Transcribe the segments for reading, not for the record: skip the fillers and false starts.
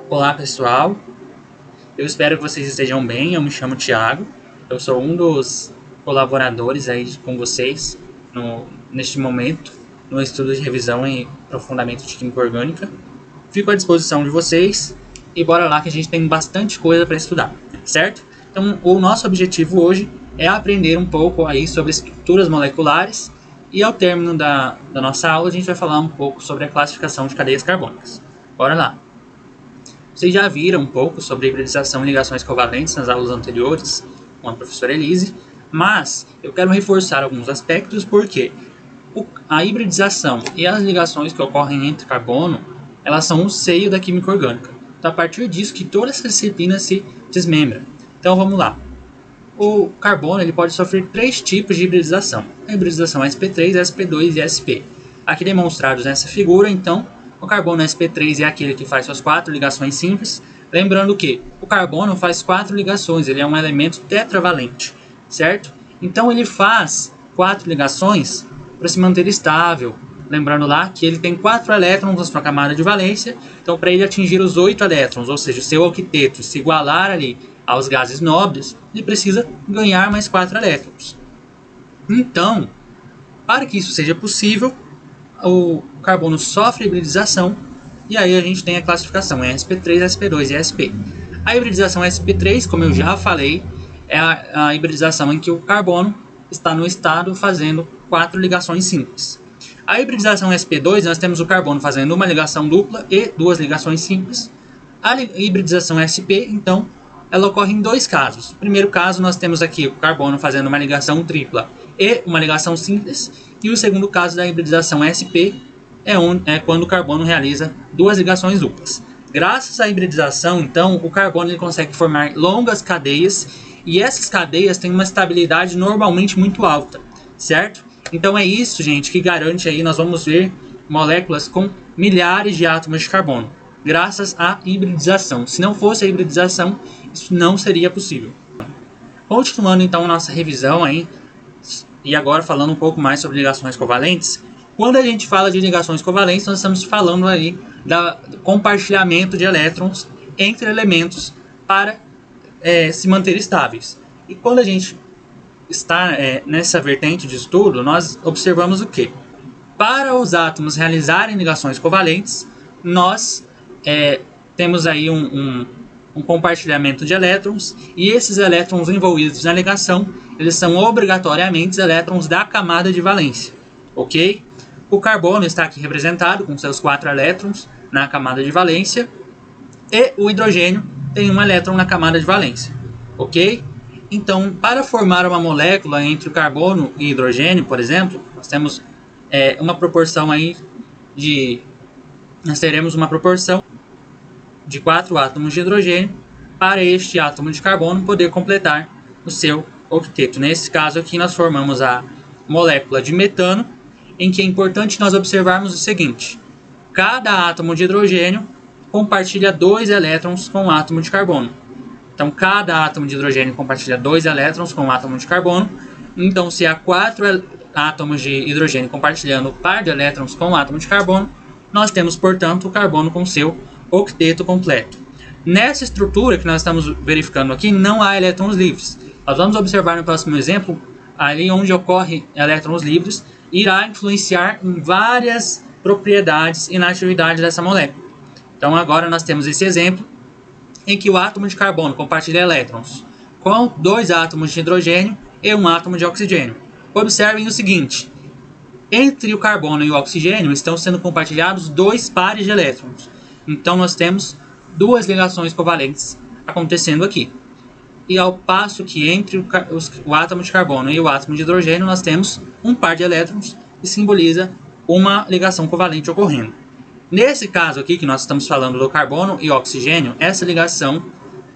Olá pessoal, eu espero que vocês estejam bem. Eu me chamo Thiago, eu sou um dos colaboradores aí com vocês neste momento no estudo de revisão em aprofundamento de química orgânica. Fico à disposição de vocês e bora lá que a gente tem bastante coisa para estudar, certo? Então o nosso objetivo hoje é aprender um pouco aí sobre estruturas moleculares e ao término da nossa aula a gente vai falar um pouco sobre a classificação de cadeias carbônicas. Bora lá! Vocês já viram um pouco sobre hibridização e ligações covalentes nas aulas anteriores com a professora Elise, mas eu quero reforçar alguns aspectos porque a hibridização e as ligações que ocorrem entre carbono, elas são o seio da química orgânica. Então, a partir disso que toda essa disciplina se desmembra. Então, vamos lá. O carbono ele pode sofrer 3 tipos de hibridização. A hibridização sp3, sp2 e sp. Aqui demonstrados nessa figura, então, o carbono sp3 é aquele que faz suas 4 ligações simples. Lembrando que o carbono faz 4 ligações, ele é um elemento tetravalente, certo? Então ele faz 4 ligações para se manter estável. Lembrando lá que ele tem 4 elétrons na sua camada de valência, então para ele atingir os 8 elétrons, ou seja, o seu octeto se igualar ali aos gases nobres, ele precisa ganhar mais 4 elétrons. Então, para que isso seja possível, o carbono sofre hibridização e aí a gente tem a classificação é sp3, sp2 e sp. A hibridização sp3, como eu já falei, é a hibridização em que o carbono está no estado fazendo 4 ligações simples. A hibridização sp2, nós temos o carbono fazendo uma ligação dupla e 2 ligações simples. A hibridização sp, então, ela ocorre em 2 casos. No primeiro caso, nós temos aqui o carbono fazendo uma ligação tripla e uma ligação simples. E o segundo caso da hibridização sp é quando o carbono realiza 2 ligações duplas. Graças à hibridização, então, o carbono ele consegue formar longas cadeias e essas cadeias têm uma estabilidade normalmente muito alta, certo? Então é isso, gente, que garante aí, nós vamos ver moléculas com milhares de átomos de carbono, graças à hibridização. Se não fosse a hibridização, isso não seria possível. Continuando então a nossa revisão aí, e agora falando um pouco mais sobre ligações covalentes. Quando a gente fala de ligações covalentes, nós estamos falando aí do compartilhamento de elétrons entre elementos para se manter estáveis. E quando a gente está nessa vertente de estudo, nós observamos o quê? Para os átomos realizarem ligações covalentes, nós temos aí um compartilhamento de elétrons, e esses elétrons envolvidos na ligação, eles são obrigatoriamente elétrons da camada de valência, ok? O carbono está aqui representado com seus 4 elétrons na camada de valência, e o hidrogênio tem 1 elétron na camada de valência, ok? Então, para formar uma molécula entre o carbono e hidrogênio, por exemplo, nós temos uma proporção aí nós teremos uma proporção de 4 átomos de hidrogênio para este átomo de carbono poder completar o seu octeto. Nesse caso aqui nós formamos a molécula de metano, em que é importante nós observarmos o seguinte: cada átomo de hidrogênio compartilha 2 elétrons com o átomo de carbono. Então cada átomo de hidrogênio compartilha 2 elétrons com o átomo de carbono. Então se há 4 átomos de hidrogênio compartilhando o par de elétrons com o átomo de carbono, nós temos, portanto, o carbono com seu octeto completo. Nessa estrutura que nós estamos verificando aqui, não há elétrons livres. Nós vamos observar no próximo exemplo, ali onde ocorre elétrons livres, irá influenciar em várias propriedades e na atividade dessa molécula. Então agora nós temos esse exemplo, em que o átomo de carbono compartilha elétrons com 2 átomos de hidrogênio e 1 átomo de oxigênio. Observem o seguinte: entre o carbono e o oxigênio estão sendo compartilhados 2 pares de elétrons. Então nós temos 2 ligações covalentes acontecendo aqui. E ao passo que entre o átomo de carbono e o átomo de hidrogênio nós temos 1 par de elétrons, que simboliza uma ligação covalente ocorrendo. Nesse caso aqui que nós estamos falando do carbono e oxigênio, essa ligação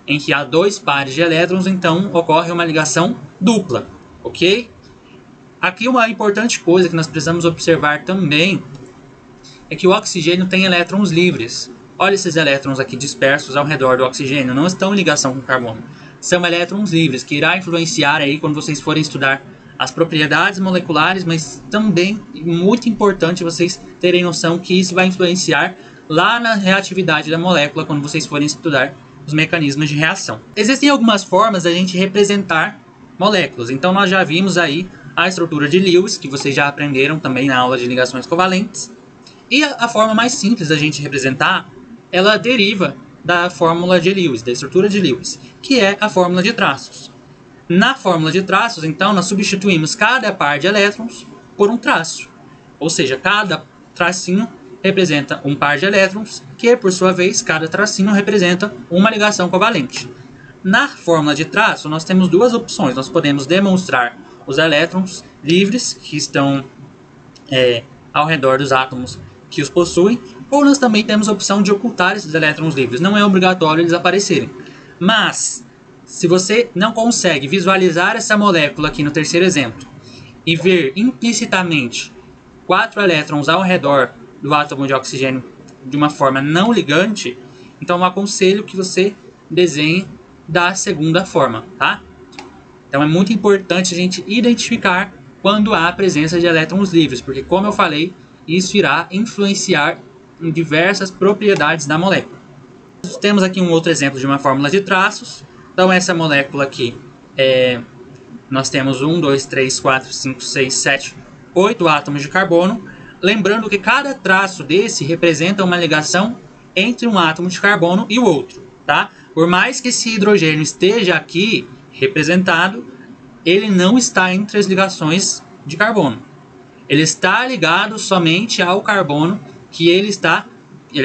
em que há 2 pares de elétrons, então ocorre uma ligação dupla, ok? Aqui uma importante coisa que nós precisamos observar também é que o oxigênio tem elétrons livres. Olha esses elétrons aqui dispersos ao redor do oxigênio, não estão em ligação com o carbono. São elétrons livres, que irá influenciar aí quando vocês forem estudar as propriedades moleculares, mas também muito importante vocês terem noção que isso vai influenciar lá na reatividade da molécula quando vocês forem estudar os mecanismos de reação. Existem algumas formas da gente representar moléculas, então nós já vimos aí a estrutura de Lewis, que vocês já aprenderam também na aula de ligações covalentes, e a forma mais simples da gente representar, ela deriva da fórmula de Lewis, da estrutura de Lewis, que é a fórmula de traços. Na fórmula de traços, então, nós substituímos cada par de elétrons por um traço, ou seja, cada tracinho representa um par de elétrons, que por sua vez, cada tracinho representa uma ligação covalente. Na fórmula de traço, nós temos duas opções. Nós podemos demonstrar os elétrons livres que estão ao redor dos átomos que os possuem, ou nós também temos a opção de ocultar esses elétrons livres. Não é obrigatório eles aparecerem. Mas, se você não consegue visualizar essa molécula aqui no terceiro exemplo e ver implicitamente 4 elétrons ao redor do átomo de oxigênio de uma forma não ligante, então eu aconselho que você desenhe da segunda forma, tá? Então é muito importante a gente identificar quando há a presença de elétrons livres, porque como eu falei, isso irá influenciar em diversas propriedades da molécula. Temos aqui um outro exemplo de uma fórmula de traços. Então essa molécula aqui, nós temos 1, 2, 3, 4, 5, 6, 7, 8 átomos de carbono. Lembrando que cada traço desse representa uma ligação entre um átomo de carbono e o outro, tá? Por mais que esse hidrogênio esteja aqui representado, ele não está entre as ligações de carbono. Ele está ligado somente ao carbono que ele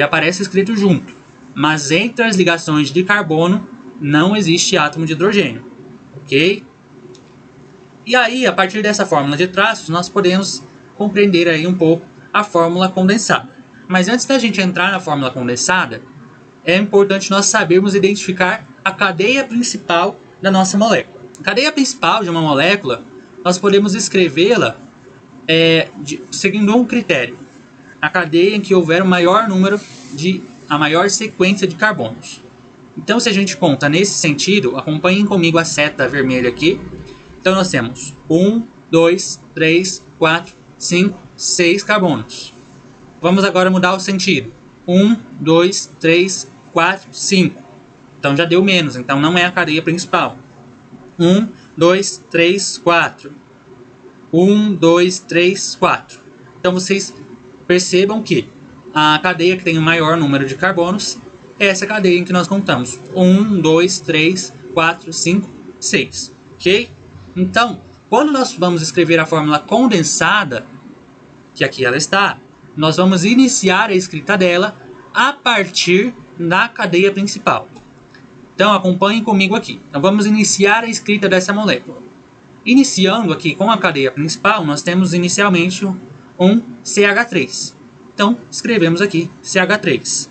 aparece escrito junto. Mas entre as ligações de carbono não existe átomo de hidrogênio, ok? E aí, a partir dessa fórmula de traços, nós podemos compreender aí um pouco a fórmula condensada. Mas antes da gente entrar na fórmula condensada, é importante nós sabermos identificar a cadeia principal da nossa molécula. A cadeia principal de uma molécula, nós podemos escrevê-la seguindo um critério. A cadeia em que houver o maior número a maior sequência de carbonos. Então, se a gente conta nesse sentido, acompanhem comigo a seta vermelha aqui. Então, nós temos 1, 2, 3, 4, 5, 6 carbonos. Vamos agora mudar o sentido. 1, 2, 3, 4, 5. Então, já deu menos, então não é a cadeia principal. 1, 2, 3, 4. 1, 2, 3, 4. Então, vocês percebam que a cadeia que tem o maior número de carbonos é essa cadeia em que nós contamos. 1, 2, 3, 4, 5, 6. Ok? Então, quando nós vamos escrever a fórmula condensada, que aqui ela está, nós vamos iniciar a escrita dela a partir da cadeia principal. Então, acompanhem comigo aqui. Então, vamos iniciar a escrita dessa molécula. Iniciando aqui com a cadeia principal, nós temos inicialmente um CH3. Então, escrevemos aqui CH3.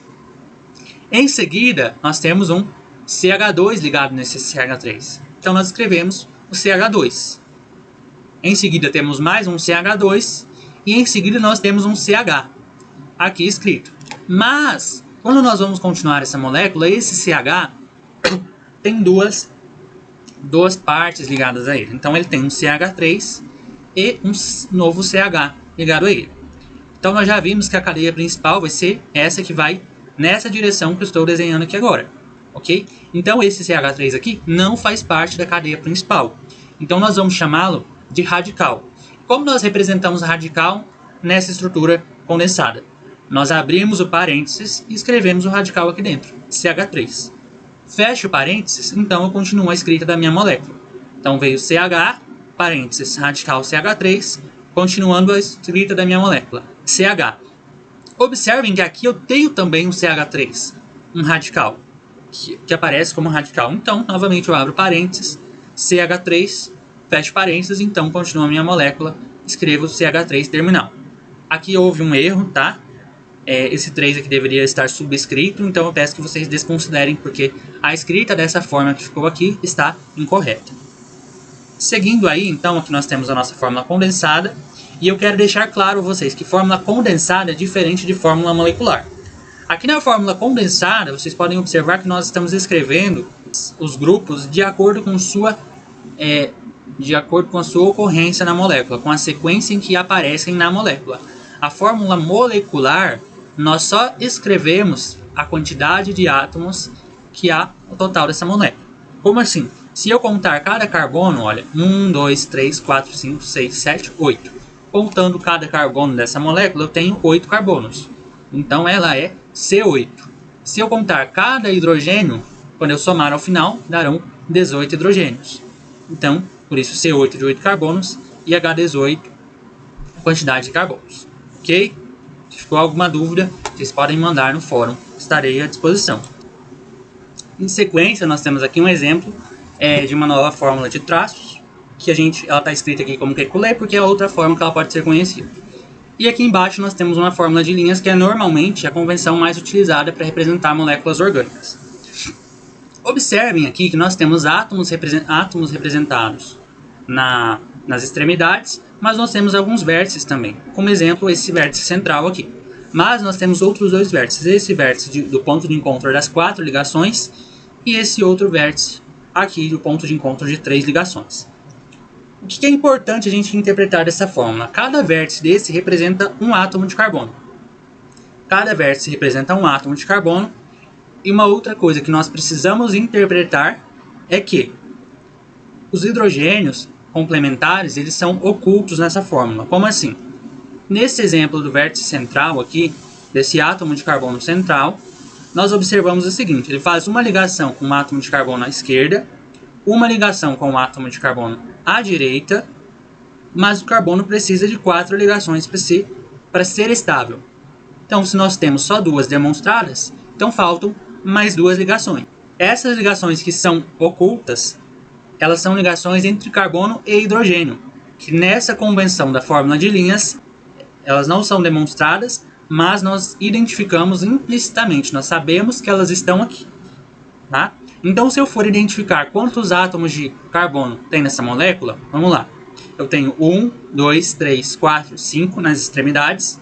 Em seguida, nós temos um CH2 ligado nesse CH3. Então, nós escrevemos o CH2. Em seguida, temos mais um CH2. E em seguida, nós temos um CH. Aqui escrito. Mas, quando nós vamos continuar essa molécula, esse CH tem duas partes ligadas a ele. Então, ele tem um CH3 e um novo CH ligado a ele. Então, nós já vimos que a cadeia principal vai ser essa que vai nessa direção que eu estou desenhando aqui agora. Ok? Então, esse CH3 aqui não faz parte da cadeia principal. Então, nós vamos chamá-lo de radical. Como nós representamos radical nessa estrutura condensada? Nós abrimos o parênteses e escrevemos o radical aqui dentro, CH3. Fecho o parênteses, então eu continuo a escrita da minha molécula. Então veio CH, parênteses, radical CH3, continuando a escrita da minha molécula, CH. Observem que aqui eu tenho também um CH3, um radical, que aparece como radical. Então, novamente eu abro parênteses, CH3, fecho parênteses, então continua a minha molécula, escrevo CH3 terminal. Aqui houve um erro, tá? Esse 3 aqui deveria estar subscrito, então eu peço que vocês desconsiderem, porque a escrita dessa forma que ficou aqui está incorreta. Seguindo aí, então, aqui nós temos a nossa fórmula condensada, e eu quero deixar claro a vocês que fórmula condensada é diferente de fórmula molecular. Aqui na fórmula condensada, vocês podem observar que nós estamos escrevendo os grupos de acordo com sua de acordo com a sua ocorrência na molécula, com a sequência em que aparecem na molécula. A fórmula molecular, nós só escrevemos a quantidade de átomos que há no total dessa molécula. Como assim? Se eu contar cada carbono, olha, 1, 2, 3, 4, 5, 6, 7, 8. Contando cada carbono dessa molécula, eu tenho 8 carbonos. Então ela é C8. Se eu contar cada hidrogênio, quando eu somar ao final, darão 18 hidrogênios. Então, por isso C8 de 8 carbonos e H18 a quantidade de carbonos. Ok? Se ficou alguma dúvida, vocês podem mandar no fórum. Estarei à disposição. Em sequência, nós temos aqui um exemplo de uma nova fórmula de traços, que ela está escrita aqui como Kekulé, porque é outra forma que ela pode ser conhecida. E aqui embaixo nós temos uma fórmula de linhas que é normalmente a convenção mais utilizada para representar moléculas orgânicas. Observem aqui que nós temos átomos representados nas extremidades, mas nós temos alguns vértices também. Como exemplo, esse vértice central aqui. Mas nós temos outros dois vértices. Esse vértice do ponto de encontro das 4 ligações e esse outro vértice aqui do ponto de encontro de 3 ligações. O que é importante a gente interpretar dessa fórmula? Cada vértice desse representa um átomo de carbono. Cada vértice representa um átomo de carbono. E uma outra coisa que nós precisamos interpretar é que os hidrogênios complementares, eles são ocultos nessa fórmula. Como assim? Nesse exemplo do vértice central aqui, desse átomo de carbono central, nós observamos o seguinte: ele faz uma ligação com um átomo de carbono à esquerda, uma ligação com o átomo de carbono à direita, mas o carbono precisa de 4 ligações para ser estável. Então, se nós temos só 2 demonstradas, então faltam mais 2 ligações. Essas ligações que são ocultas, elas são ligações entre carbono e hidrogênio, que nessa convenção da fórmula de linhas, elas não são demonstradas, mas nós identificamos implicitamente, nós sabemos que elas estão aqui. Tá? Então, se eu for identificar quantos átomos de carbono tem nessa molécula, vamos lá. Eu tenho 1, 2, 3, 4, 5 nas extremidades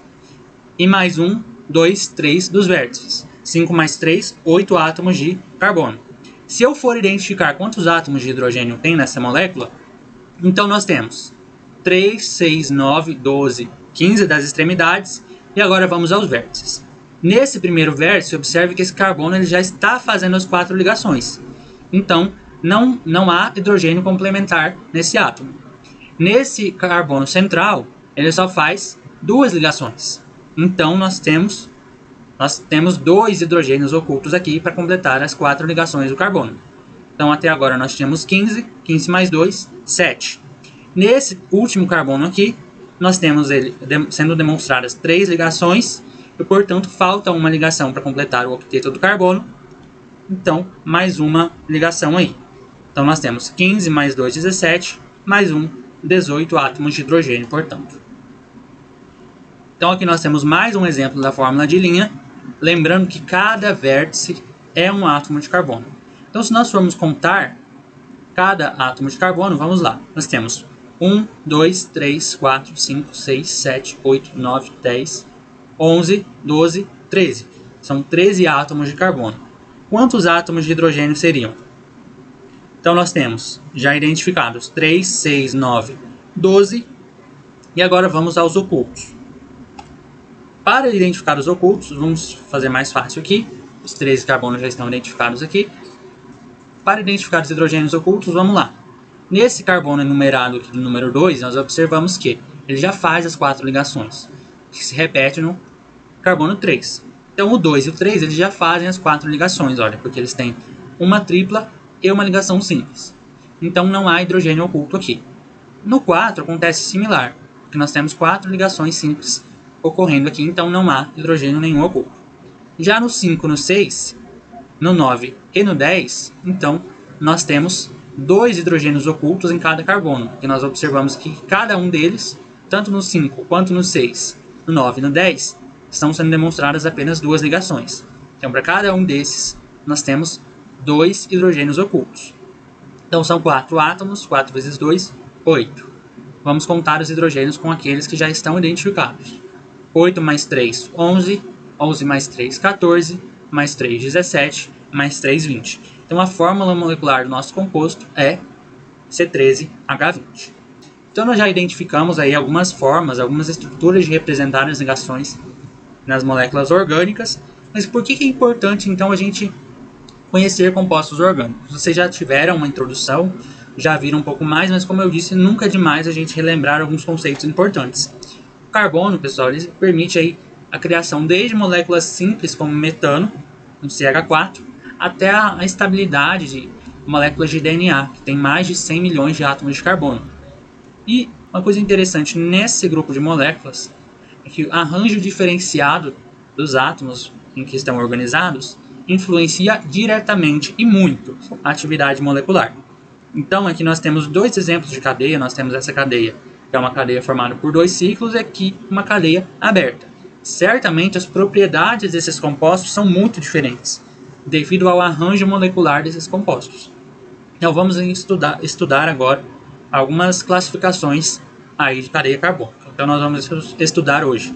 e mais 1, 2, 3 dos vértices. 5 mais 3, 8 átomos de carbono. Se eu for identificar quantos átomos de hidrogênio tem nessa molécula, então nós temos 3, 6, 9, 12, 15 das extremidades e agora vamos aos vértices. Nesse primeiro vértice, observe que esse carbono ele já está fazendo as 4 ligações. Então, não há hidrogênio complementar nesse átomo. Nesse carbono central, ele só faz 2 ligações. Então, nós temos 2 hidrogênios ocultos aqui para completar as 4 ligações do carbono. Então, até agora nós tínhamos 15, 15 mais 2, 7. Nesse último carbono aqui, nós temos ele sendo demonstradas 3 ligações, e portanto falta uma ligação para completar o octeto do carbono. Então, mais uma ligação aí. Então, nós temos 15 mais 2, 17, mais 1, 18 átomos de hidrogênio, portanto. Então, aqui nós temos mais um exemplo da fórmula de linha, lembrando que cada vértice é um átomo de carbono. Então, se nós formos contar cada átomo de carbono, vamos lá. Nós temos 1, 2, 3, 4, 5, 6, 7, 8, 9, 10, 11, 12, 13. São 13 átomos de carbono. Quantos átomos de hidrogênio seriam? Então, nós temos já identificados 3, 6, 9, 12. E agora vamos aos ocultos. Para identificar os ocultos, vamos fazer mais fácil aqui. Os 13 carbonos já estão identificados aqui. Para identificar os hidrogênios ocultos, vamos lá. Nesse carbono enumerado aqui do número 2, nós observamos que ele já faz as 4 ligações, que se repete no carbono 3. Então, o 2 e o 3 eles já fazem as 4 ligações, olha, porque eles têm uma tripla e uma ligação simples. Então, não há hidrogênio oculto aqui. No 4 acontece similar, porque nós temos 4 ligações simples ocorrendo aqui, então não há hidrogênio nenhum oculto. Já no 5, no 6, no 9 e no 10, então nós temos 2 hidrogênios ocultos em cada carbono, e nós observamos que cada um deles, tanto no 5 quanto no 6, no 9 e no 10, estão sendo demonstradas apenas 2 ligações. Então, para cada um desses, nós temos 2 hidrogênios ocultos. Então, são 4 átomos, 4 vezes 2, 8. Vamos contar os hidrogênios com aqueles que já estão identificados. 8 mais 3, 11. 11 mais 3, 14. Mais 3, 17. Mais 3, 20. Então, a fórmula molecular do nosso composto é C13H20. Então nós já identificamos aí algumas formas, algumas estruturas de representar as ligações nas moléculas orgânicas. Mas por que é importante então a gente conhecer compostos orgânicos? Vocês já tiveram uma introdução, já viram um pouco mais, mas como eu disse, nunca é demais a gente relembrar alguns conceitos importantes. O carbono, pessoal, ele permite aí a criação desde moléculas simples como metano, um CH4, até a estabilidade de moléculas de DNA, que tem mais de 100 milhões de átomos de carbono. E uma coisa interessante nesse grupo de moléculas é que o arranjo diferenciado dos átomos em que estão organizados influencia diretamente e muito a atividade molecular. Então aqui nós temos dois exemplos de cadeia. Nós temos essa cadeia, que é uma cadeia formada por 2 ciclos, e aqui uma cadeia aberta. Certamente as propriedades desses compostos são muito diferentes, devido ao arranjo molecular desses compostos. Então vamos estudar agora algumas classificações aí de cadeia carbônica. Então nós vamos estudar hoje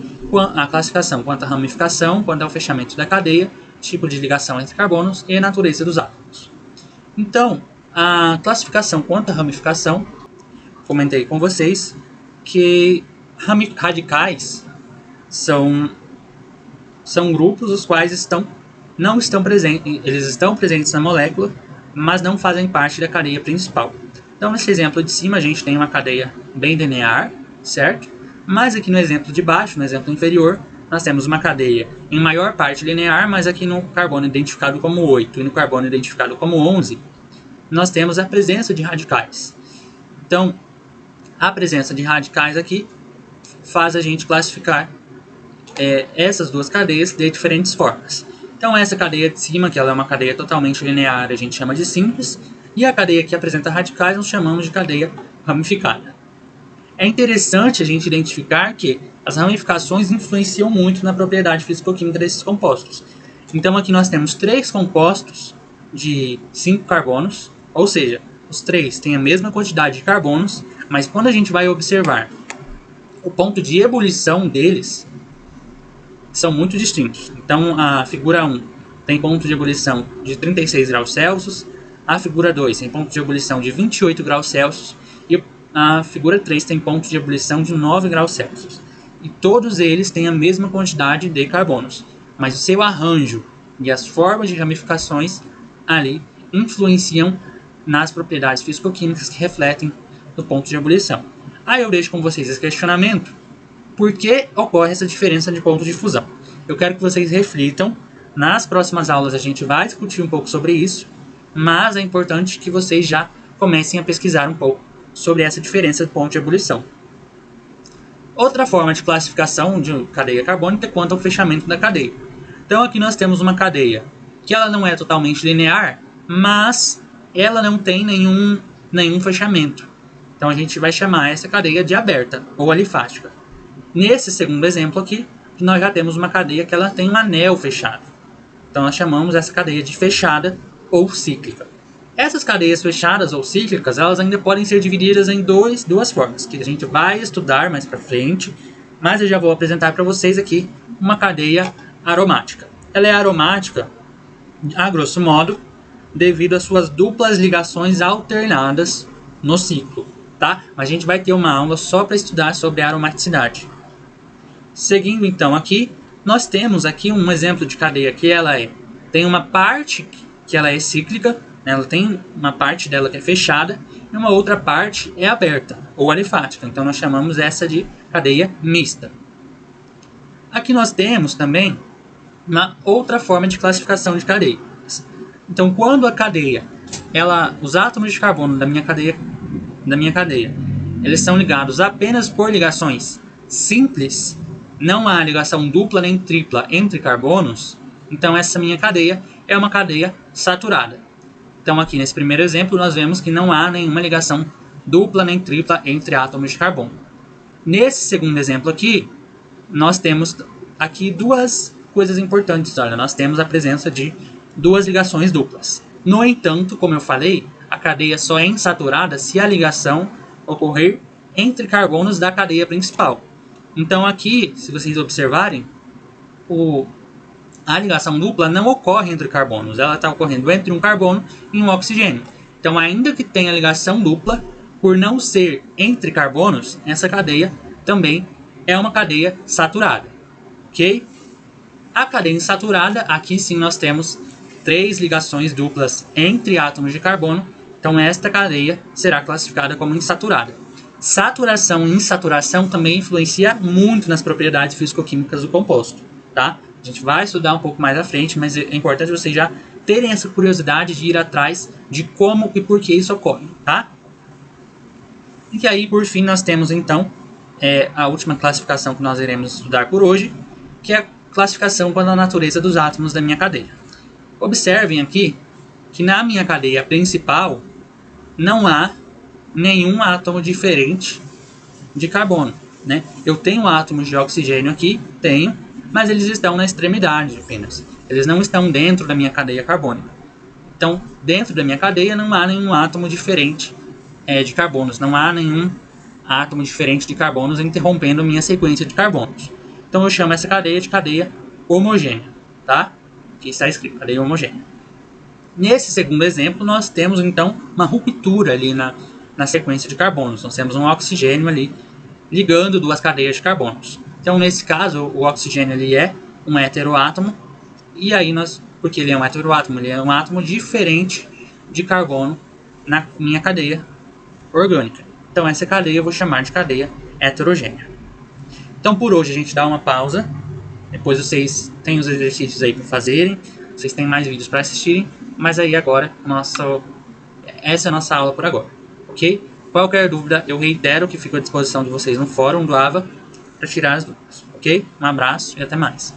a classificação quanto à ramificação, quanto ao fechamento da cadeia, tipo de ligação entre carbonos e a natureza dos átomos. Então, a classificação quanto à ramificação, comentei com vocês que radicais são grupos os quais não estão presentes, eles estão presentes na molécula, mas não fazem parte da cadeia principal. Então, nesse exemplo de cima, a gente tem uma cadeia bem linear, certo? Mas aqui no exemplo de baixo, no exemplo inferior, nós temos uma cadeia em maior parte linear, mas aqui no carbono identificado como 8 e no carbono identificado como 11, nós temos a presença de radicais. Então, a presença de radicais aqui faz a gente classificar essas duas cadeias de diferentes formas. Então, essa cadeia de cima, que ela é uma cadeia totalmente linear, a gente chama de simples, e a cadeia que apresenta radicais nós chamamos de cadeia ramificada. É interessante a gente identificar que as ramificações influenciam muito na propriedade físico-química desses compostos. Então aqui nós temos 3 compostos de 5 carbonos, ou seja, os 3 têm a mesma quantidade de carbonos, mas quando a gente vai observar o ponto de ebulição deles, são muito distintos. Então a figura 1 tem ponto de ebulição de 36 graus Celsius, a figura 2 tem ponto de ebulição de 28 graus Celsius e a figura 3 tem ponto de ebulição de 9 graus Celsius. E todos eles têm a mesma quantidade de carbonos, mas o seu arranjo e as formas de ramificações ali influenciam nas propriedades físico-químicas que refletem no ponto de ebulição. Aí eu deixo com vocês esse questionamento: por que ocorre essa diferença de ponto de fusão? Eu quero que vocês reflitam. Nas próximas aulas a gente vai discutir um pouco sobre isso, mas é importante que vocês já comecem a pesquisar um pouco sobre essa diferença de ponto de ebulição. Outra forma de classificação de cadeia carbônica é quanto ao fechamento da cadeia. Então aqui nós temos uma cadeia que ela não é totalmente linear, mas ela não tem nenhum fechamento. Então a gente vai chamar essa cadeia de aberta ou alifática. Nesse segundo exemplo aqui, nós já temos uma cadeia que ela tem um anel fechado. Então nós chamamos essa cadeia de fechada ou cíclica. Essas cadeias fechadas ou cíclicas, elas ainda podem ser divididas em duas formas, que a gente vai estudar mais para frente, mas eu já vou apresentar para vocês aqui uma cadeia aromática. Ela é aromática, a grosso modo, devido às suas duplas ligações alternadas no ciclo, tá? Mas a gente vai ter uma aula só para estudar sobre a aromaticidade. Seguindo então aqui, nós temos aqui um exemplo de cadeia que ela tem uma parte que ela é cíclica, ela tem uma parte dela que é fechada e uma outra parte é aberta ou alifática. Então nós chamamos essa de cadeia mista. Aqui nós temos também uma outra forma de classificação de cadeias. Então quando a cadeia, os átomos de carbono da minha cadeia, eles são ligados apenas por ligações simples, não há ligação dupla nem tripla entre carbonos, então essa minha cadeia é uma cadeia saturada. Então aqui nesse primeiro exemplo nós vemos que não há nenhuma ligação dupla nem tripla entre átomos de carbono. Nesse segundo exemplo aqui, nós temos aqui duas coisas importantes. Olha, nós temos a presença de duas ligações duplas. No entanto, como eu falei, a cadeia só é insaturada se a ligação ocorrer entre carbonos da cadeia principal. Então aqui, se vocês observarem, a ligação dupla não ocorre entre carbonos, ela está ocorrendo entre um carbono e um oxigênio. Então, ainda que tenha ligação dupla, por não ser entre carbonos, essa cadeia também é uma cadeia saturada, ok? A cadeia insaturada, aqui sim nós temos 3 ligações duplas entre átomos de carbono, então esta cadeia será classificada como insaturada. Saturação e insaturação também influencia muito nas propriedades físico-químicas do composto, tá? A gente vai estudar um pouco mais à frente, mas é importante vocês já terem essa curiosidade de ir atrás de como e por que isso ocorre, tá? E aí, por fim, nós temos então a última classificação que nós iremos estudar por hoje, que é a classificação quanto à natureza dos átomos da minha cadeia. Observem aqui que na minha cadeia principal não há nenhum átomo diferente de carbono, né? Eu tenho átomos de oxigênio aqui, tenho, mas eles estão na extremidade apenas. Eles não estão dentro da minha cadeia carbônica. Então, dentro da minha cadeia não há nenhum átomo diferente de carbonos. Não há nenhum átomo diferente de carbonos interrompendo a minha sequência de carbonos. Então, eu chamo essa cadeia de cadeia homogênea, tá? Aqui está escrito, cadeia homogênea. Nesse segundo exemplo, nós temos, então, uma ruptura ali na sequência de carbonos. Nós temos um oxigênio ali ligando duas cadeias de carbonos. Então, nesse caso, o oxigênio ele é um heteroátomo. E aí, porque ele é um heteroátomo, ele é um átomo diferente de carbono na minha cadeia orgânica. Então, essa cadeia eu vou chamar de cadeia heterogênea. Então, por hoje, a gente dá uma pausa. Depois vocês têm os exercícios aí para fazerem. Vocês têm mais vídeos para assistirem. Mas aí agora, essa é a nossa aula por agora. Ok? Qualquer dúvida, eu reitero que fico à disposição de vocês no fórum do AVA para tirar as dúvidas. Ok? Um abraço e até mais.